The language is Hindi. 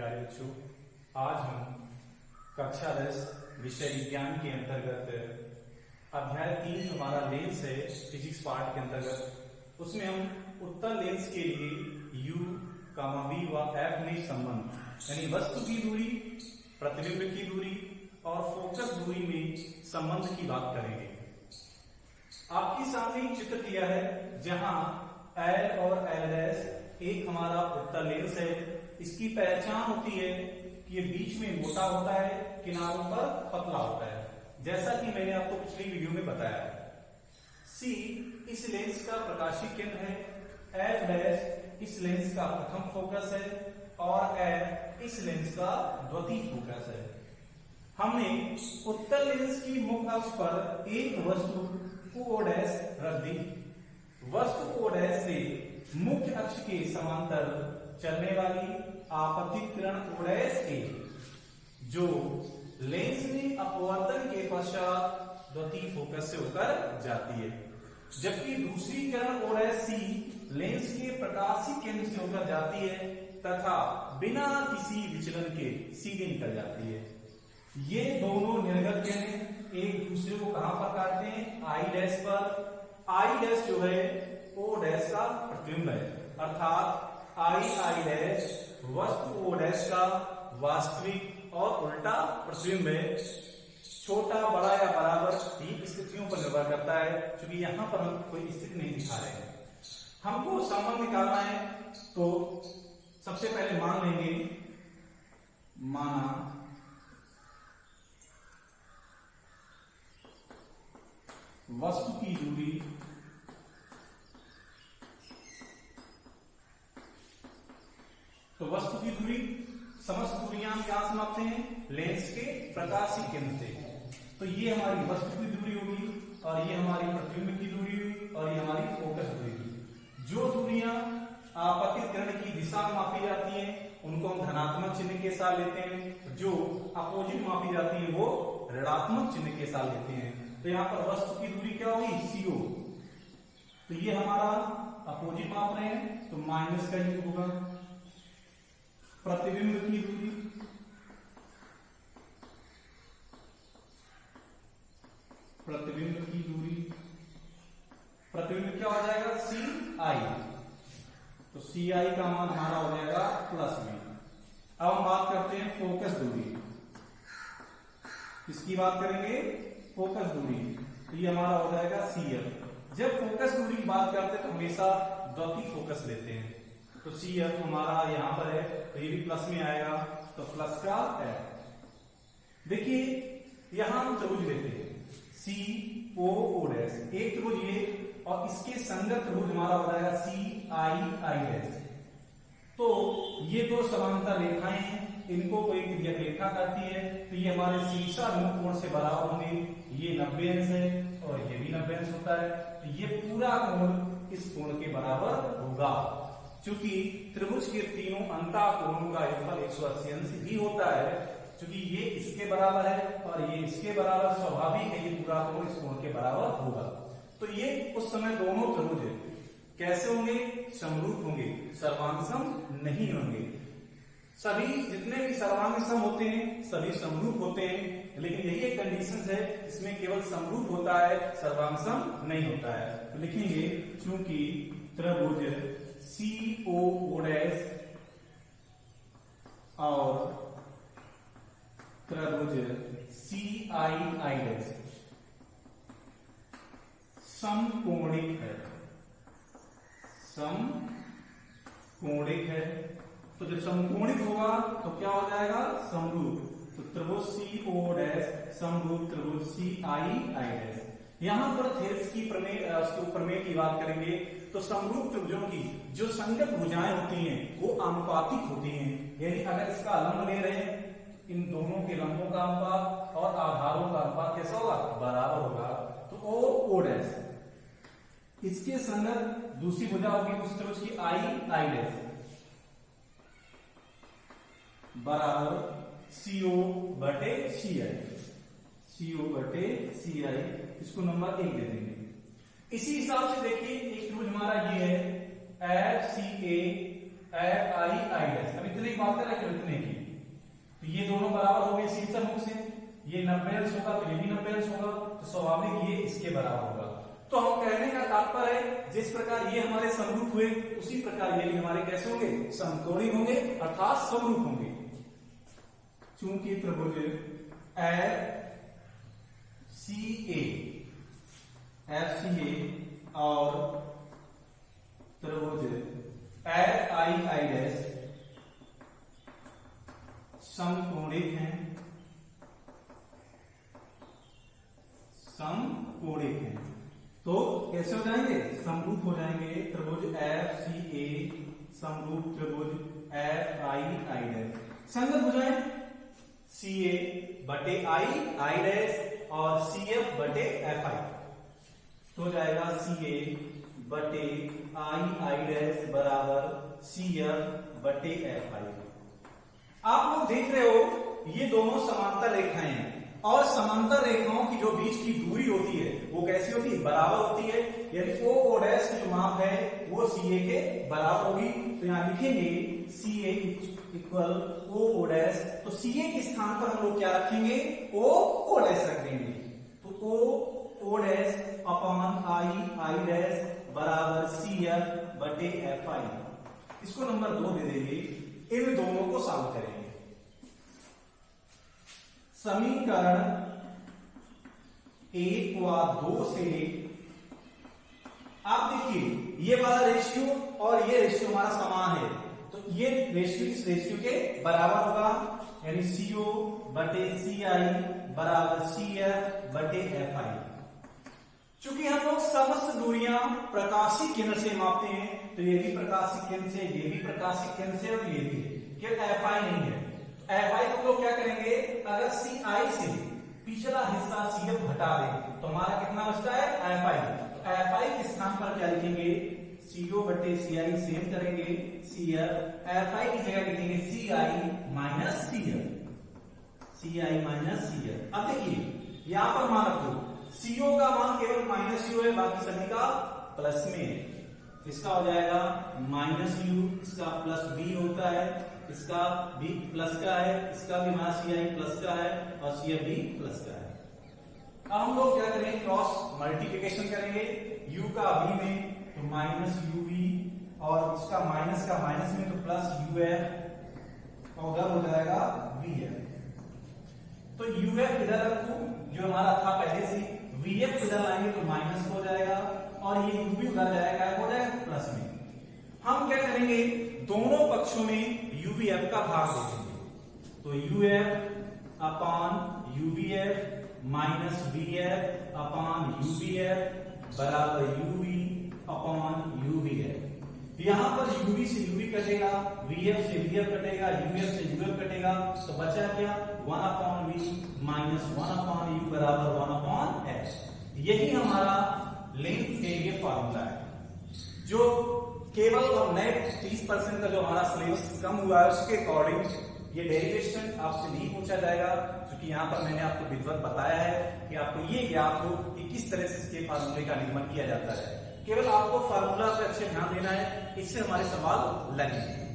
प्यारे बच्चों, आज हम कक्षा 10 विषय विज्ञान के अंतर्गत अध्याय 3 हमारा लेंस है फिजिक्स पार्ट के अंतर्गत, उसमें हम उत्तल लेंस के लिए u, v व f निश्चित संबंध यानी वस्तु की दूरी, प्रतिबिंब की दूरी और फोकस दूरी में संबंध की बात करेंगे। आपके सामने चित्र दिया है जहां L और L' एक हमारा उत्तल लेंस है। इसकी पहचान होती है कि ये बीच में मोटा होता है, किनारों पर पतला होता है, जैसा कि मैंने आपको पिछली वीडियो में बताया है। C इस लेंस का प्रकाशीय केंद्र है, F' इस लेंस का प्रथम फोकस है और F इस लेंस का द्वितीय फोकस है। हमने उत्तल लेंस की मुख्य अक्ष पर एक वस्तु O' रख दी। वस्तु O' से मुख्य अक्ष के समांतर चलने वाली आपतित किरण O' जो लेंस में अपवर्तन के पश्चात द्वितीय फोकस से होकर जाती है, जबकि दूसरी किरण O' लेंस के प्रकाशीय केंद्र से होकर जाती है तथा बिना किसी विचलन के सीधे निकल जाती है। ये दोनों निर्गत किरणें एक दूसरे को कहां पर काटते हैं? I' पर। I' जो है O' का प्रतिबिंब है, अर्थात I' वस्तु O' का वास्तविक और उल्टा प्रतिबिंब है। छोटा, बड़ा या बराबर ही स्थितियों पर निर्भर करता है, क्योंकि यहां पर हम कोई स्थिति नहीं दिखा रहे हैं। हमको संबंध निकालना है तो सबसे पहले मान लेंगे, माना वस्तु की दूरी तो वस्तु की दूरी समस्त दूरियां क्या समाप्त हैं? लेंस के प्रकाशीय केंद्र से। तो ये हमारी वस्तु की दूरी होगी और ये हमारी प्रतिबिंब की दूरी हुई और ये हमारी फोकस दूरी हुई। जो दूरियां आपतित किरण की दिशा में मापी जाती हैं उनको हम धनात्मक चिन्ह के साथ लेते हैं, जो अपोजिट मापी जाती है वो ऋणात्मक चिन्ह के साथ लेते हैं। तो यहाँ पर वस्तु की दूरी क्या होगी? CO। तो ये हमारा अपोजिट माप रहे हैं तो माइनस का योग होगा। प्रतिबिंब की दूरी प्रतिबिंब क्या हो जाएगा? CI। तो CI का मान हमारा हो जाएगा +V। अब हम बात करते हैं फोकस दूरी। किसकी बात करेंगे? फोकस दूरी। तो ये हमारा हो जाएगा CF। जब फोकस दूरी की बात करते हैं तो हमेशा द्वितीय फोकस लेते हैं। तो CF हमारा यहां पर है तो ये भी प्लस में आएगा, तो प्लस का F। देखिए यहां हम त्रिभुज लेते हैं COO', एक त्रिभुज ये और इसके संगत त्रिभुज हमारा हो जाएगा CII'। तो ये दो समांतर रेखाएं हैं, इनको कोई तिर्यक रेखा करती है तो ये हमारे शीर्षा कोण से बराबर होंगे। ये 90 अंश है और ये भी 90 अंश होता है, तो ये पूरा कोण इस कोण के बराबर होगा। चूंकि त्रिभुज के तीनों अंतः कोणों का योगफल 180 अंश ही होता है, क्योंकि ये इसके बराबर है और ये इसके बराबर, स्वाभाविक है ये पूरा कोण इस कोण के बराबर होगा। तो ये उस समय दोनों त्रिभुज है कैसे होंगे? समरूप होंगे, सर्वांगसम नहीं होंगे। सभी जितने भी सर्वांगसम होते हैं सभी समरूप होते हैं, लेकिन यही एक कंडीशन है इसमें केवल समरूप होता है, सर्वांगसम नहीं होता है। तो लिखेंगे चूंकि त्रिभुज COO' और त्रिभुज CII' समकोणिक है, तो जब समकोणिक होगा तो क्या हो जाएगा? समरूप। तो त्रिभुज COO' समरूप त्रिभुज CII'। यहां पर थेल्स की प्रमेय की बात करेंगे तो समरूप त्रिभुजों की जो संगत भुजाएं होती हैं वो आनुपातिक होती हैं, यानी अगर इसका लंब ले रहे हैं इन दोनों के लंबों का अनुपात और आधारों का अनुपात कैसा होगा? बराबर होगा। तो OO' इसके संगत दूसरी भुजा होगी उस त्रिभुज की I' बराबर CO/CI। इसको नंबर 1 दे देंगे। इसी हिसाब से देखिए एक त्रिभुज हमारा ये है FCA FII'। अब इतने की बात करें कि इतने की बराबर हो गए शीर्षमुख से, ये 90 अंश होगा तो ये भी 90 अंश होगा, तो स्वाभाविक ये इसके बराबर होगा। तो हम कहने का तात्पर्य है जिस प्रकार ये हमारे समरूप हुए उसी प्रकार ये भी हमारे कैसे होंगे, समकोणीय होंगे अर्थात समरूप होंगे। चूंकि त्रिभुज FCA और त्रिभुज FII समकोणिक हैं, समकोणिक हैं, तो कैसे हो जाएंगे, समरूप हो जाएंगे। त्रिभुज FCA समरूप त्रिभुज FII संगत हो जाए CA बटे I डैश और CF बटे FI, तो हो जाएगा CA बटे I डैश बराबर CF बटे FI। आप लोग देख रहे हो ये दोनों समांतर रेखाएं हैं और समांतर रेखाओं की जो बीच की दूरी होती है वो कैसी होती है, बराबर होती है, यानी O डैश की जो माप है वो CA के बराबर होगी। तो यहां लिखेंगे CA इक्वल O डैश, तो CA के स्थान पर हम लोग क्या रखेंगे, O डैश रख देंगे, तो O dash upon I dash बराबर CF बटे FI। इसको नंबर 2 दे देंगे, इन दोनों को सॉल्व करेंगे। समीकरण 1 व 2 से आप देखिए ये वाला रेशियो और ये रेशियो हमारा समान है, तो ये रेशियो इस रेशियो के बराबर होगा, यानी CO बटे CI बराबर CF बटे FI। चूंकि हम लोग समस्त दूरियां प्रकाशिक केंद्र से मापते हैं, तो ये भी प्रकाशिक केंद्र से, ये भी प्रकाशिक केंद्र से और ये भी है, केवल FI नहीं है। FI को लोग क्या करेंगे, अगर CI से पिछला हिस्सा CF घटा दें तो हमारा कितना बचता है, FI। तो FI के स्थान पर क्या लिखेंगे, CO बटे CI सेम करेंगे, CF, FI की जगह लिखेंगे CI minus CF, CI minus CF। अब देखिए यहां पर मान रखो CO का मान केवल माइनस U है, बाकी सभी का प्लस में है, इसका हो जाएगा माइनस U, इसका प्लस B होता है, इसका भी प्लस का है, इसका भी हमारा CI प्लस का है और CF भी प्लस का है। अब हम लोग क्या करेंगे, क्रॉस मल्टीप्लिकेशन करेंगे, U का V में तो माइनस UV और इसका माइनस का माइनस में तो प्लस UF और उधर हो जाएगा VF। तो UF इधर रखो जो हमारा था पहले से, VF इधर लाएंगे तो माइनस हो जाएगा और ये UV उधर जाएगा, हो जाएगा प्लस में। हम क्या करेंगे, दोनों पक्षों में UVF का भाग देंगे, तो UF upon UVF minus VF upon UVF बराबर UV अपॉन UVF। यहां पर UV से UV कटेगा, VF से VF कटेगा, UF से UF कटेगा, तो बचा क्या, 1 upon V minus 1 upon U बराबर 1 अपॉन H। यही हमारा लेंथ के लिए फॉर्मूला है, जो केवल और नेट 30% का जो हमारा सिलेबस कम हुआ है उसके अकॉर्डिंग ये डेरिवेशन आपसे नहीं पूछा जाएगा, क्योंकि यहाँ पर मैंने आपको विधिवत बताया है कि आपको ये ज्ञात हो कि किस तरह से इसके फार्मूले का निर्माण किया जाता है। केवल आपको फार्मूला पर अच्छे ध्यान देना है, इससे हमारे सवाल लगेंगे।